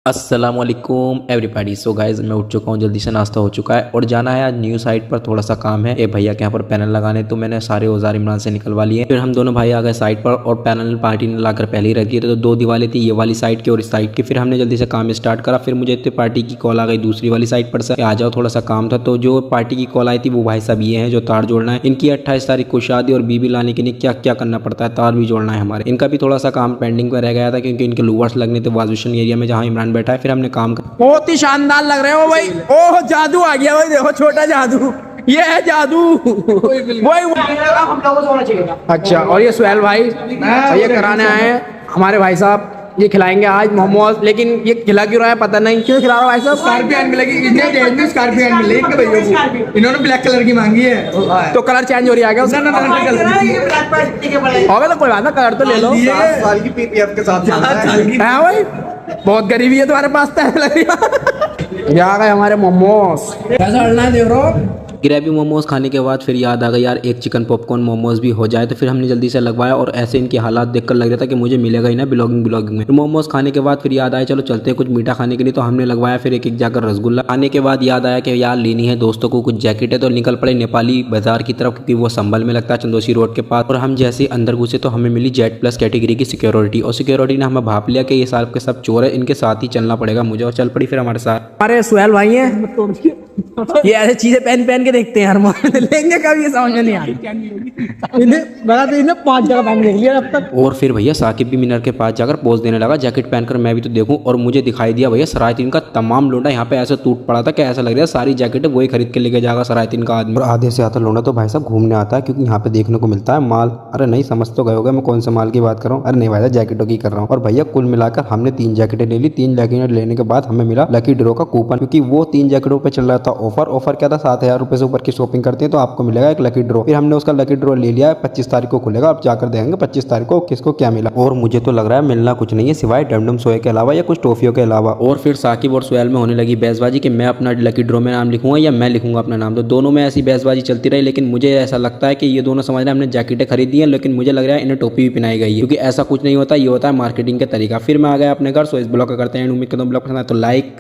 अस्सलामुअलैकुम everybody. So guys मैं उठ चुका हूँ, जल्दी से नाश्ता हो चुका है और जाना है आज न्यू साइट पर। थोड़ा सा काम है भैया के यहाँ पर पैनल लगाने, तो मैंने सारे औजार इमरान से निकलवा लिए। फिर हम दोनों भाई आ गए साइट पर और पैनल पार्टी ने लाकर पहले ही रख दिए थे। तो दो दिवाली थी, ये वाली साइड की और इस साइड की। फिर हमने जल्दी से काम स्टार्ट करा। फिर मुझे इतने पार्टी की कॉल आ गई दूसरी वाली साइड पर से आ जाओ, थोड़ा सा काम था। तो जो पार्टी की कॉल आई थी वो भाई साहब ये हैं जो तार जोड़ना है। इनकी 28 तारीख को शादी और बीबी लाने के लिए क्या क्या करना पड़ता है, तार भी जोड़ना है हमारे। इनका भी थोड़ा सा काम पेंडिंग में रह गया था क्योंकि इनके लूवर्स लगने थे वाशबेसिन एरिया में जहाँ इमरान बैठा है। फिर हमने काम बहुत ही शानदार लग रहे हो भाई। ओह जादू आ गया भाई, देखो छोटा जादू, ये है जादू। वही अच्छा। और ये सुहेल भाई ये कराने आए हैं हमारे भाई साहब, ये खिलाएंगे आज मोमोज। लेकिन ये खिला क्यों रहा है पता नहीं, क्यों खिला रहा है भाई साहब? स्कॉर्पियन मिलेगी, इतने डेढ़ में स्कॉर्पियन मिलेगी इनके भैया को। इन्होंने ब्लैक कलर की मांगी है तो कलर चेंज हो रही है उसका? होगा तो कोई बात ना, कलर तो ले लो। 7 साल की पीपीएफ के साथ है भाई, बहुत गरीबी है तुम्हारे पास तो लग रही है। ये आ गए हमारे मोमोज, कैसा डलना है देख रहे हो। ग्रेवी मोमोज खाने के बाद फिर याद आ गया यार एक चिकन पॉपकॉर्न मोमोज भी हो जाए। तो फिर हमने जल्दी से लगवाया और ऐसे इनके हालात देखकर लग रहा था कि मुझे मिलेगा ही ना ब्लॉगिंग में। मोमोज खाने के बाद फिर याद आया चलो चलते हैं कुछ मीठा खाने के लिए। तो हमने लगवाया फिर एक जाकर रसगुल्ला। खाने के बाद याद आया कि यार लेनी है दोस्तों को कुछ जैकेट है। तो निकल पड़े नेपाली बाजार की तरफ क्योंकि वो संभल में लगता है चंदोसी रोड के पास। और हम जैसे अंदर घुसे तो हमें मिली जेड प्लस कैटेगरी की सिक्योरिटी। और सिक्योरिटी ने हमें भाप लिया कि ये साल के सब चोर है, इनके साथ ही चलना पड़ेगा मुझे। और चल पड़ी फिर हमारे साथ। हमारे सुहेल भाई हैं, ये ऐसे चीजें पहन पहन के देखते हैं हर लेंगे कभी, ये समझ में नहीं आ रही। इन्हें 5 जगह पहन देख लिया अब तक। और फिर भैया साकिब भी मिनर के पास जाकर पोज देने लगा जैकेट पहनकर, मैं भी तो देखूं। और मुझे दिखाई दिया भैया सरायतीन का तमाम लोंडा यहाँ पे ऐसे टूट पड़ा था कि ऐसा लग रहा है सारी जैकेट वही खरीद के लेके जाएगा सरायतीन का आदमी। और आधे से आता लोंडा तो भाई साहब घूमने आता है क्योंकि यहाँ पे देखने को मिलता है माल। अरे नहीं समझ तो गए होगा मैं कौन से माल की बात कर रहा हूँ। अरे नहीं भाई साहब जैकेटों की कर रहा हूँ। और भैया कुल मिलाकर हमने 3 जैकेटें ले ली। 3 जैकेटें लेने के बाद हमें मिला लकी ड्रॉ का कूपन, क्योंकि वो 3 जैकेटों पे चल रहा था ऑफर क्या था, 7,000 रुपए से ऊपर की शॉपिंग करते हैं तो आपको मिलेगा एक लकी ड्रॉ। फिर हमने उसका लकी ड्रॉ ले लिया। 25 तारीख को खुलेगा, अब जाकर देखेंगे 25 तारीख को किसको क्या मिला। और मुझे तो लग रहा है मिलना कुछ नहीं है सिवाय डमडम सोए के अलावा या कुछ टॉफियों के अलावा। और फिर साकिब और सुहेल में होने लगी बहसबाजी कि मैं अपना लकी ड्रॉ में नाम लिखूंगा या मैं लिखूंगा अपना नाम। तो दोनों में ऐसी बहसबाजी चलती रही। लेकिन मुझे ऐसा लगता है कि ये दोनों समझ रहे हैं हमने जैकेटें खरीदी हैं, लेकिन मुझे लग रहा है इन्हें टोपी भी पहनाई गई है, क्योंकि ऐसा कुछ नहीं होता, ये होता है मार्केटिंग का तरीका। फिर मैं आ गया अपने घर। सो इस ब्लॉग का करते हैं उम्मीद करता हूं ब्लॉग पसंद आए तो लाइक